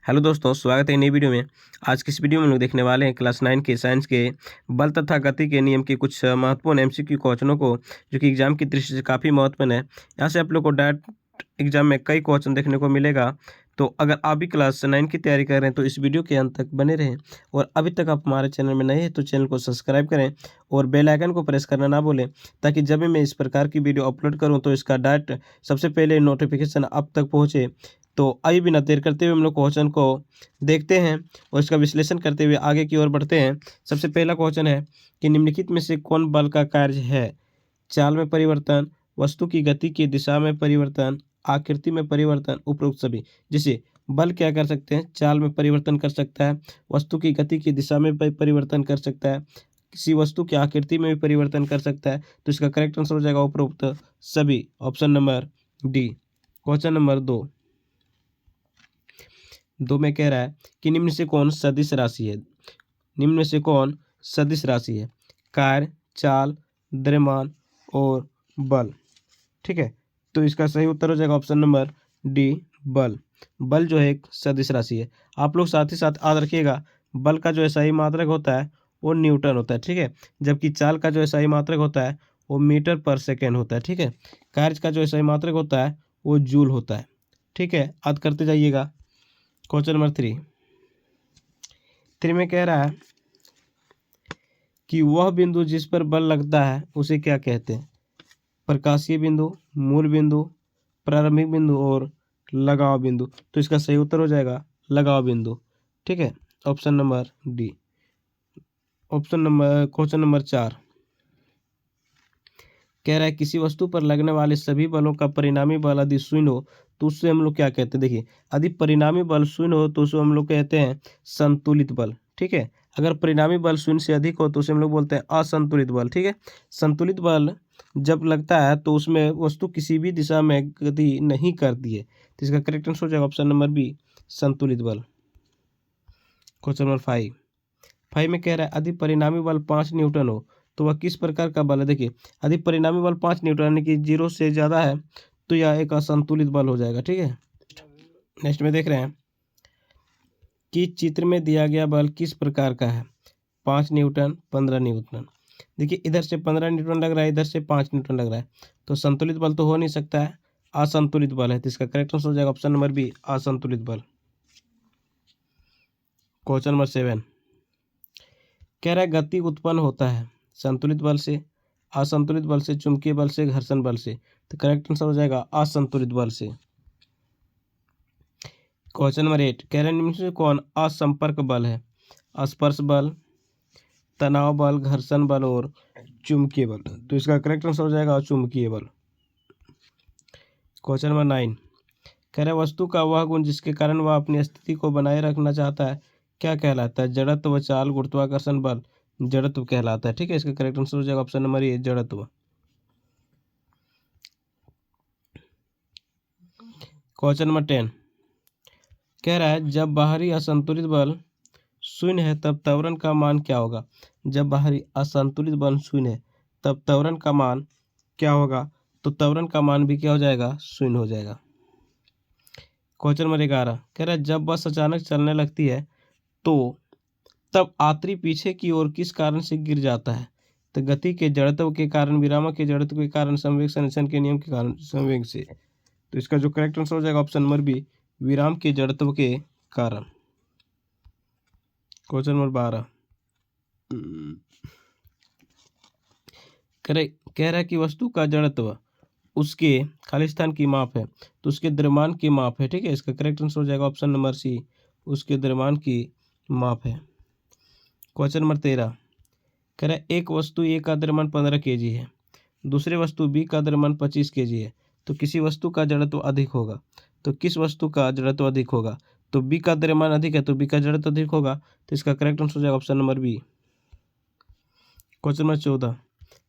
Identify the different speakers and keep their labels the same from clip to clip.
Speaker 1: Hello दोस्तों, स्वागत है नई वीडियो में। आज की इस वीडियो में हम लोग देखने वाले हैं क्लास 9 के साइंस के बल तथा गति के नियम के कुछ महत्वपूर्ण एमसीक्यू क्वेश्चनों को, जो कि एग्जाम की दृष्टि से काफ़ी महत्वपूर्ण है। यहाँ से आप लोग को डायरेक्ट एग्जाम में कई क्वेश्चन देखने को मिलेगा। तो अगर आप भी क्लास 9 की तैयारी कर रहे हैं तो इस वीडियो के अंत तक बने रहें। और अभी तक आप हमारे चैनल में नए हैं तो चैनल को सब्सक्राइब करें और बेल आइकन को प्रेस करना ना भूलें, ताकि जब भी मैं इस प्रकार की वीडियो अपलोड करूँ तो इसका डायरेक्ट सबसे पहले नोटिफिकेशन आप तक पहुँचे। तो आइए बिना देर करते हुए हम लोग क्वेश्चन को देखते हैं और इसका विश्लेषण करते हुए आगे की ओर बढ़ते हैं। सबसे पहला क्वेश्चन है कि निम्नलिखित में से कौन बल का कार्य है? चाल में परिवर्तन, वस्तु की गति की दिशा में परिवर्तन, आकृति में परिवर्तन, उपरोक्त सभी। जैसे बल क्या कर सकते हैं? चाल में परिवर्तन कर सकता है, वस्तु की गति की दिशा में परिवर्तन कर सकता है, किसी वस्तु की आकृति में भी परिवर्तन कर सकता है। तो इसका करेक्ट आंसर हो जाएगा उपरोक्त सभी, option number D. Question number 2 में कह रहा है कि निम्न से कौन सदिश राशि है? निम्न में से कौन सदिश राशि है? कार्य, चाल, द्रव्यमान और बल। ठीक है, तो इसका सही उत्तर हो जाएगा ऑप्शन नंबर डी, बल। बल जो है एक सदिश राशि है। आप लोग साथ ही साथ याद रखिएगा, बल का जो सही मात्रक होता है वो न्यूटन होता है। ठीक है, जबकि चाल का जो सही मात्रक होता है वो मीटर पर सेकेंड होता है। ठीक है, कार्य का जो सही मात्रक होता है वो जूल होता है। ठीक है, याद करते जाइएगा। क्वेश्चन नंबर 3 में कह रहा है कि वह बिंदु जिस पर बल लगता है उसे क्या कहते हैं? प्रकाशीय बिंदु, मूल बिंदु, प्रारंभिक बिंदु और लगाव बिंदु। तो इसका सही उत्तर हो जाएगा लगाव बिंदु। ठीक है, option number D. Question number 4 कह रहा है किसी वस्तु पर लगने वाले सभी बलों का परिणामी बल यदि शून्य हो तो उससे हम लोग क्या कहते हैं? देखिए, यदि परिणामी बल शून्य हो तो उसे हम लोग कहते हैं संतुलित बल। ठीक है, अगर परिणामी बल शून्य से अधिक हो तो उसे हम लोग बोलते हैं असंतुलित बल। ठीक है, संतुलित बल जब लगता है तो उसमें वस्तु किसी भी दिशा में गति नहीं करती है। तो इसका करेक्ट आंसर हो जाएगा ऑप्शन नंबर बी, संतुलित बल। क्वेश्चन नंबर 5 में कह रहा है यदि परिणामी बल 5 न्यूटन हो तो वह किस प्रकार का बल है? देखिए, यदि परिणामी बल 5 न्यूटन यानी कि 0 से ज़्यादा है तो यह एक असंतुलित बल हो जाएगा। ठीक है, नेक्स्ट में देख रहे हैं कि चित्र में दिया गया बल किस प्रकार का है? 5 न्यूटन, 15 न्यूटन। देखिए, इधर से 15 न्यूटन लग रहा है, इधर से 5 न्यूटन लग रहा है, तो संतुलित बल तो हो नहीं सकता है, असंतुलित बल है। तो इसका करेक्ट आंसर हो जाएगा ऑप्शन नंबर बी, असंतुलित बल। क्वेश्चन नंबर 7 कह रहा है गति उत्पन्न होता है संतुलित बल से, असंतुलित बल से, चुंबकीय बल से, घर्षण बल से। तो करेक्ट आंसर हो जाएगा असंतुलित बल से। क्वेश्चन नंबर 8 कह रहे हैं निम्न से कौन असंपर्क बल है? स्पर्श बल, तनाव बल, घर्षण बल और चुंबकीय बल। तो इसका करेक्ट आंसर हो जाएगा चुंबकीय बल। क्वेश्चन नंबर 9 कह रहे वस्तु का वह गुण जिसके कारण वह अपनी स्थिति को बनाए रखना चाहता है क्या कहलाता है? जड़त्व, चाल, गुरुत्वाकर्षण बल, जड़त्व कहलाता है। ठीक है, इसका करेक्ट आंसर हो जाएगा ऑप्शन नंबर ए, जड़त्व। क्वेश्चन नंबर 10 कह रहा है जब बाहरी असंतुलित बल शून्य है तब त्वरण का मान क्या होगा? जब बाहरी असंतुलित बल शून्य है तब त्वरण का मान क्या होगा? तो त्वरण का मान भी क्या हो जाएगा? शून्य हो जाएगा। क्वेश्चन नंबर 11 कह रहा है जब बस अचानक चलने लगती है तो तब यात्री पीछे की ओर किस कारण से गिर जाता है? तो गति के जड़त्व के कारण, विरामक के जड़त्व के कारण, संवेग संरक्षण के नियम के कारण, संवेग से। तो इसका जो करेक्ट आंसर हो जाएगा ऑप्शन नंबर बी, विराम के जड़त्व के कारण। क्वेश्चन नंबर 12 कह रहा है कि वस्तु का जड़त्व उसके खाली स्थान की माप है तो उसके द्रव्यमान की माप है। ठीक है, इसका करेक्ट आंसर हो जाएगा ऑप्शन नंबर सी, उसके द्रव्यमान की माप है। क्वेश्चन नंबर 13 कह रहा है एक वस्तु ए का द्रव्यमान 15 kg है, दूसरे वस्तु बी का द्रव्यमान 25 kg है, तो किसी वस्तु का जड़त्व अधिक होगा। तो किस वस्तु का जड़त्व अधिक होगा? तो बी का द्रव्यमान अधिक है तो बी का जड़त्व अधिक होगा। तो इसका करेक्ट आंसर हो जाएगा option number B. Question number 14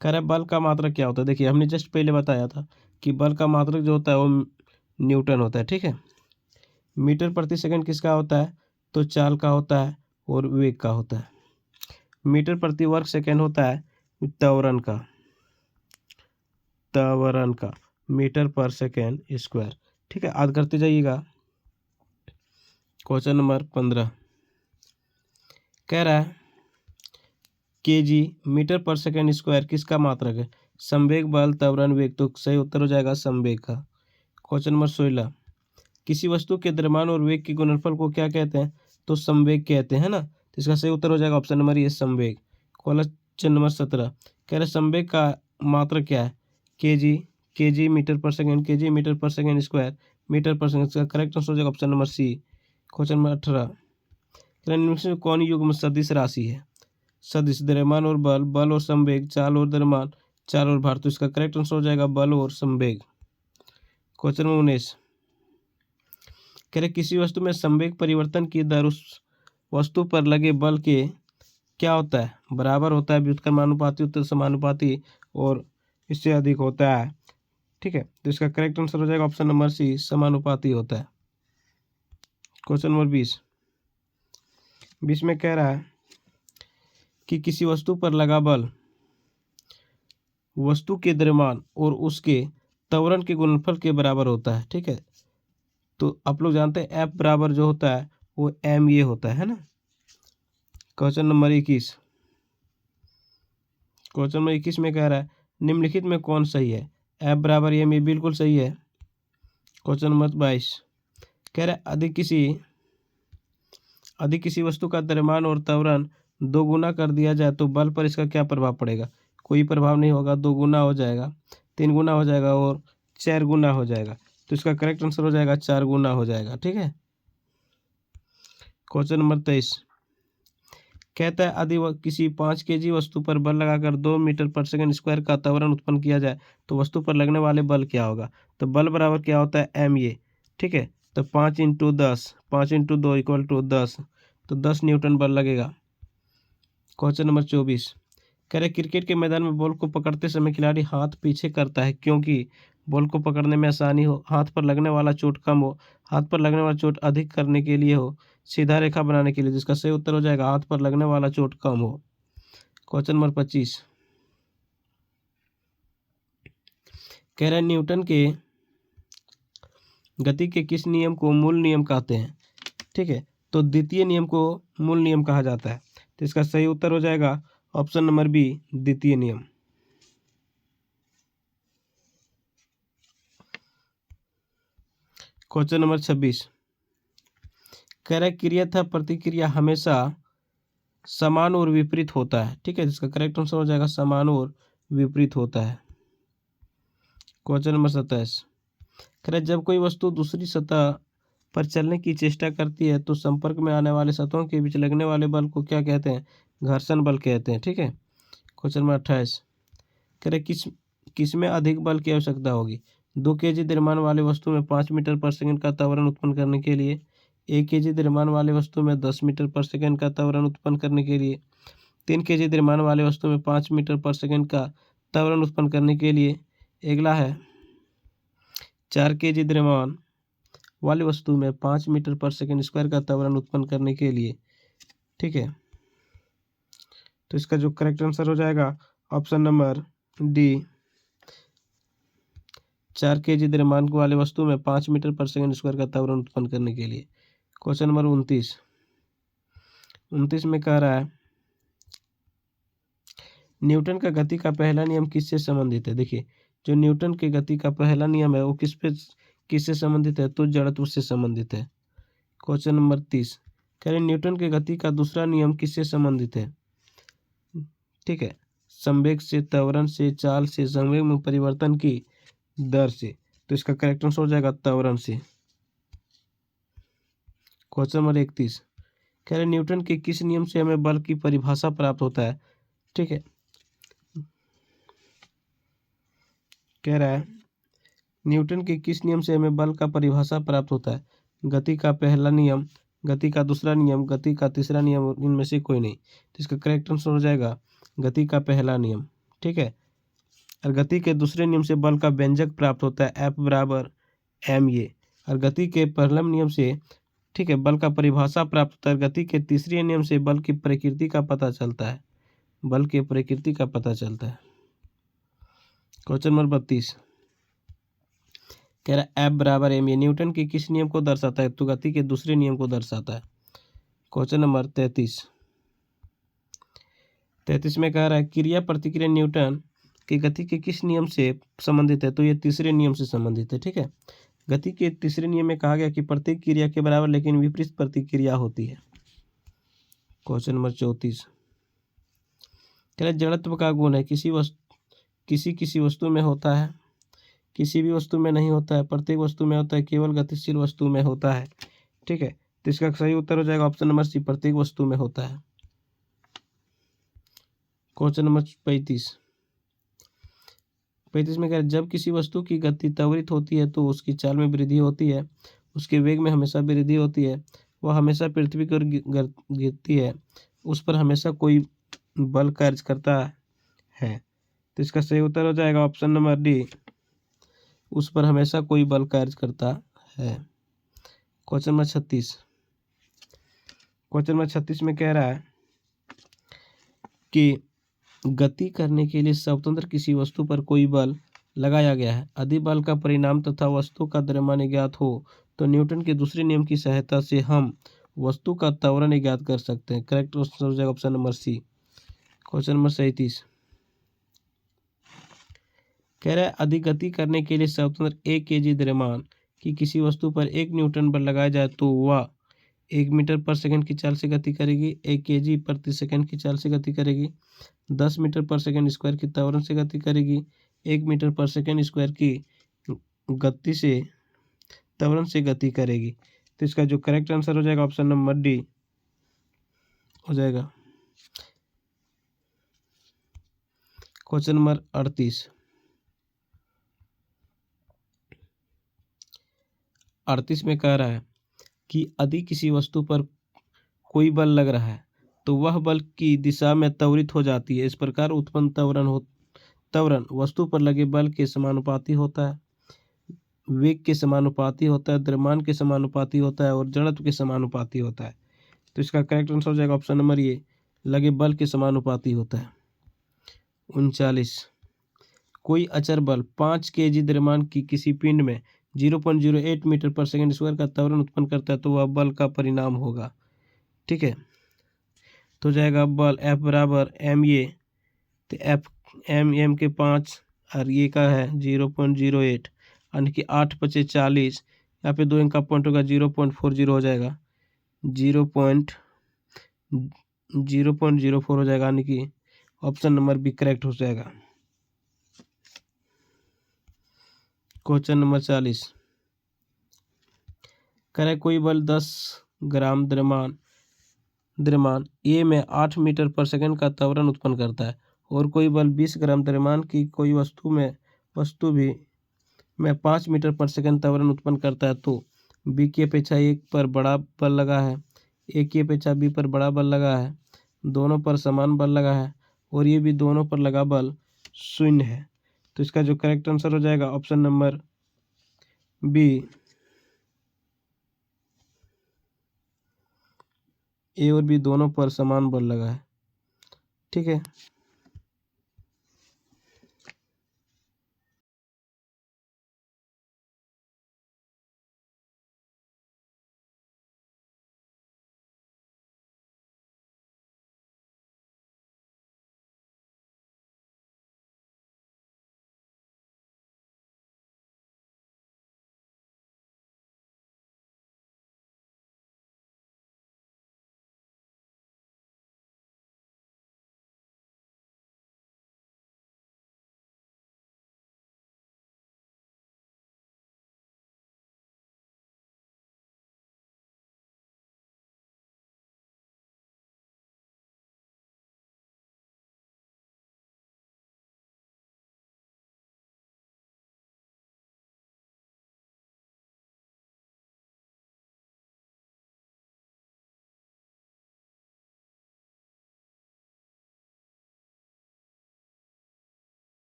Speaker 1: कह रहा है बल का मात्रक क्या होता है? देखिए, हमने जस्ट पहले बताया था कि बल का मात्रक जो होता है वो न्यूटन होता है। ठीक है, मीटर प्रति सेकंड किसका होता है? तो चाल का होता है और वेग का होता है। मीटर प्रति वर्ग सेकंड होता है त्वरण का, मीटर पर सेकेंड स्क्वायर। ठीक है, याद करते जाइएगा। क्वेश्चन नंबर 15 कह रहा है केजी मीटर पर सेकेंड स्क्वायर किसका मात्रक है? संवेग, बल, त्वरण, वेग। तो सही उत्तर हो जाएगा संवेग का। क्वेश्चन नंबर 16 किसी वस्तु के द्रव्यमान और वेग के गुणनफल को क्या कहते हैं? तो संवेग कहते हैं ना। तो इसका सही उत्तर हो जाएगा ऑप्शन नंबर ए संवेग। क्वेश्चन नंबर 17 कह रहे संवेग का मात्रक क्या है? केजी, केजी मीटर पर सेकेंड, केजी मीटर पर सेकेंड स्क्वायर, मीटर पर सेकेंड। इसका करेक्ट आंसर हो जाएगा option number C. Question number 18 कह रहे निम्न में कौन युग्म सदिश राशि है? सदिश द्रव्यमान और बल, बल और संवेग, चाल और द्रव्यमान, चाल और भार। तो इसका करेक्ट आंसर हो जाएगा बल और संवेग। क्वेश्चन नंबर 19 कह रहे किसी वस्तु में संवेग परिवर्तन की दर उस वस्तु पर लगे बल के क्या होता है? बराबर होता है, व्युत्क्रमानुपाती, उत्तर समानुपाती और इससे अधिक होता है। ठीक है, तो इसका करेक्ट आंसर हो जाएगा ऑप्शन नंबर सी समानुपाती होता है। क्वेश्चन नंबर 20 में कह रहा है कि किसी वस्तु पर लगा बल वस्तु के द्रव्यमान और उसके त्वरण के गुणनफल के बराबर होता है। ठीक है, तो आप लोग जानते हैं एफ बराबर जो होता है वो एम ए होता है ना। क्वेश्चन नंबर 21 में कह रहा है निम्नलिखित में कौन सही है? एफ बराबर एम ए बिल्कुल सही है। क्वेश्चन नंबर 22 कह रहा है अधिक किसी वस्तु का द्रव्यमान और त्वरण 2 गुना कर दिया जाए तो बल पर इसका क्या प्रभाव पड़ेगा? कोई प्रभाव नहीं होगा। 2 गुना हो जाएगा, 3 गुना हो जाएगा और 4 गुना हो जाएगा। तो इसका करेक्ट आंसर हो जाएगा 4 गुना हो जाएगा। ठीक है। क्वेश्चन नंबर 23 कहता है यदि किसी 5 kg वस्तु पर बल लगाकर 2 मीटर पर सेकेंड स्क्वायर का त्वरण उत्पन्न किया जाए तो वस्तु पर लगने वाले बल क्या होगा? तो बल बराबर क्या होता है? M A. ठीक है, तो 5 × 10, 5 × 2 = 10, तो 10 न्यूटन बल लगेगा। क्वेश्चन नंबर 24 कह रहे क्रिकेट के मैदान में बॉल को पकड़ते समय खिलाड़ी हाथ पीछे करता है क्योंकि बॉल को पकड़ने में आसानी हो, हाथ पर लगने वाला चोट कम हो, हाथ पर लगने वाला चोट अधिक करने के लिए हो, सीधा रेखा बनाने के लिए। जिसका सही उत्तर हो जाएगा हाथ पर लगने वाला चोट कम हो। क्वेश्चन नंबर 25 कह रहे न्यूटन के गति के किस नियम को मूल नियम कहते हैं? ठीक है, तो द्वितीय नियम को मूल नियम कहा जाता है। तो इसका सही उत्तर हो जाएगा ऑप्शन नंबर बी द्वितीय नियम। क्वेश्चन नंबर 26 कह रहा है क्रिया तथा प्रतिक्रिया हमेशा समान और विपरीत होता है। ठीक है, जिसका करेक्ट आंसर हो जाएगा समान और विपरीत होता है। क्वेश्चन नंबर 27 कह रहा है जब कोई वस्तु दूसरी सतह पर चलने की चेष्टा करती है तो संपर्क में आने वाले सतहों के बीच लगने वाले बल को क्या कहते हैं? घर्षण बल कहते हैं। ठीक है। क्वेश्चन नंबर 28 कह रहे किस में अधिक बल की आवश्यकता होगी? 2 kg द्रव्यमान वाले वस्तु में 5 मीटर पर सेकंड का त्वरण उत्पन्न करने के लिए, 1 kg द्रव्यमान वाले वस्तु में 10 मीटर पर सेकंड का त्वरण उत्पन्न करने के लिए, 3 kg द्रव्यमान वाले वस्तु में 5 मीटर पर सेकंड का त्वरण उत्पन्न करने के लिए। अगला है 4 kg द्रव्यमान वाली वस्तु में 5 मीटर पर सेकंड स्क्वायर का त्वरण उत्पन्न करने के लिए। ठीक है, तो इसका जो करेक्ट आंसर हो जाएगा ऑप्शन नंबर डी 4 kg द्रव्यमान वाले वस्तु में 5 मीटर पर सेकंड स्क्वायर का त्वरण उत्पन्न करने के लिए। क्वेश्चन नंबर 29 में कह रहा है न्यूटन का गति का पहला नियम किससे संबंधित है? देखिए, जो न्यूटन के गति का पहला नियम है वो किससे संबंधित है? तो जड़त्व से संबंधित है। क्वेश्चन नंबर 30 कह रहे न्यूटन के गति का दूसरा नियम किससे संबंधित है? ठीक है, संवेग से, त्वरण से, चाल से, संवेग में परिवर्तन की दर से। तो इसका करेक्ट आंसर हो जाएगा त्वरण से। क्वेश्चन नंबर 31 कह रहे न्यूटन के किस नियम से हमें बल की परिभाषा प्राप्त होता है? ठीक है, कह रहा है न्यूटन के किस नियम से हमें बल का परिभाषा प्राप्त होता है? गति का पहला नियम, गति का दूसरा नियम, गति का तीसरा नियम, इनमें से कोई नहीं। तो इसका करेक्ट आंसर हो जाएगा गति का पहला नियम। ठीक है, और गति के दूसरे नियम से बल का व्यंजक प्राप्त होता है एफ बराबर एम ए। और गति के पहले नियम से, ठीक है, बल का परिभाषा प्राप्त होता है। गति के तीसरे नियम से बल की प्रकृति का पता चलता है, बल की प्रकृति का पता चलता है। क्वेश्चन नंबर 32 कह रहा है एफ बराबर एम, ये न्यूटन के किस नियम को दर्शाता है? तो गति के दूसरे नियम को दर्शाता है। क्वेश्चन नंबर 33 में कह रहा है क्रिया प्रतिक्रिया न्यूटन की गति के किस नियम से संबंधित है? तो ये तीसरे नियम से संबंधित है। ठीक है, गति के तीसरे नियम में कहा गया कि प्रत्येक क्रिया के बराबर लेकिन विपरीत प्रतिक्रिया होती है। क्वेश्चन नंबर 34 कह रहा है जड़त्व का गुण है किसी वस्तु में होता है, किसी भी वस्तु में नहीं होता है, प्रत्येक वस्तु में होता है, केवल गतिशील वस्तु में होता है। ठीक है, तो इसका सही उत्तर हो जाएगा ऑप्शन नंबर सी, प्रत्येक वस्तु में होता है। क्वेश्चन नंबर 35 में कह जब किसी वस्तु की गति त्वरित होती है तो उसकी चाल में वृद्धि होती है, उसके वेग में हमेशा वृद्धि होती है, वह हमेशा पृथ्वी की ओर गिरती है, उस पर हमेशा कोई बल कार्य करता है। तो इसका सही उत्तर हो जाएगा ऑप्शन नंबर डी, उस पर हमेशा कोई बल कार्य करता है। क्वेश्चन नंबर 36 में कह रहा है कि गति करने के लिए स्वतंत्र किसी वस्तु पर कोई बल लगाया गया है, यदि बल का परिणाम तथा वस्तु का द्रव्यमान ज्ञात हो तो न्यूटन के दूसरे नियम की सहायता से हम वस्तु का त्वरण ज्ञात कर सकते हैं। करेक्ट आंसर हो जाएगा option number C. Question number 37 कह रहा है यदि गति करने के लिए स्वतंत्र 1 kg द्रव्यमान की किसी वस्तु पर 1 न्यूटन बल लगाया जाए तो वह 1 मीटर पर सेकंड की चाल से गति करेगी, 1 kg प्रति सेकंड की चाल से गति करेगी, 10 मीटर पर सेकंड स्क्वायर की त्वरण से गति करेगी, 1 मीटर पर सेकंड स्क्वायर की गति से त्वरण से गति करेगी। तो इसका जो करेक्ट आंसर हो जाएगा ऑप्शन नंबर डी हो जाएगा। क्वेश्चन नंबर 38 में कह रहा है कि यदि किसी वस्तु पर कोई बल लग रहा है तो वह बल की दिशा में त्वरित हो जाती है, इस प्रकार उत्पन्न त्वरण वस्तु पर लगे बल के समानुपाती होता है, वेग के समानुपाती होता है, द्रव्यमान के समानुपाती होता है और जड़त्व के समानुपाती होता है। तो इसका करेक्ट आंसर हो जाएगा ऑप्शन नंबर ए, लगे बल के समानुपाती होता है। 39 कोई अचर बल 5 kg द्रव्यमान की किसी पिंड में 0.08 मीटर पर सेकंड स्क्वायर का त्वरण उत्पन्न करता है तो वह बल का परिणाम होगा। ठीक है, तो जाएगा बल F बराबर एम ए, तो एम के 5 और ये का है 0.08 यानी कि 8×5=40, यहाँ पे 2 अंक का पॉइंट होगा 0.40 हो जाएगा, 0.04 हो जाएगा, यानी कि ऑप्शन नंबर बी करेक्ट हो जाएगा। क्वेश्चन नंबर 40 करे कोई बल 10 ग्राम द्रव्यमान ए में 8 मीटर पर सेकंड का त्वरण उत्पन्न करता है और कोई बल 20 ग्राम द्रव्यमान की कोई वस्तु भी में 5 मीटर पर सेकंड त्वरण उत्पन्न करता है, तो बी की अपेक्षा एक पर बड़ा बल लगा है, ए की अपेक्षा बी पर बड़ा बल लगा है, दोनों पर समान बल लगा है और ये भी दोनों पर लगा बल 0 है। तो इसका जो करेक्ट आंसर हो जाएगा ऑप्शन नंबर बी, ए और बी दोनों पर समान बल लगा है। ठीक है।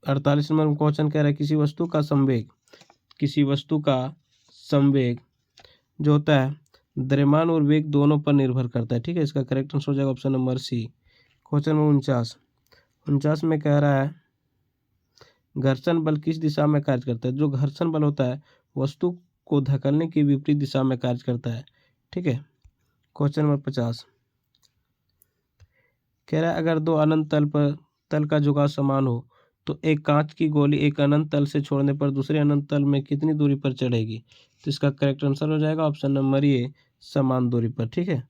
Speaker 1: 48 नंबर क्वेश्चन कह रहा है किसी वस्तु का संवेग जो होता है द्रव्यमान और वेग दोनों पर निर्भर करता है। ठीक है, इसका करेक्ट आंसर हो जाएगा option number C. Question number 49 में कह रहा है घर्षण बल किस दिशा में कार्य करता है। जो घर्षण बल होता है वस्तु को धकेलने की विपरीत दिशा में कार्य करता है। ठीक है, क्वेश्चन नंबर 50 कह रहा है अगर दो अनंत तल का झुकाव समान हो तो एक कांच की गोली एक अनंत तल से छोड़ने पर दूसरे अनंत तल में कितनी दूरी पर चढ़ेगी। तो इसका करेक्ट आंसर हो जाएगा ऑप्शन नंबर ए, समान दूरी पर। ठीक है,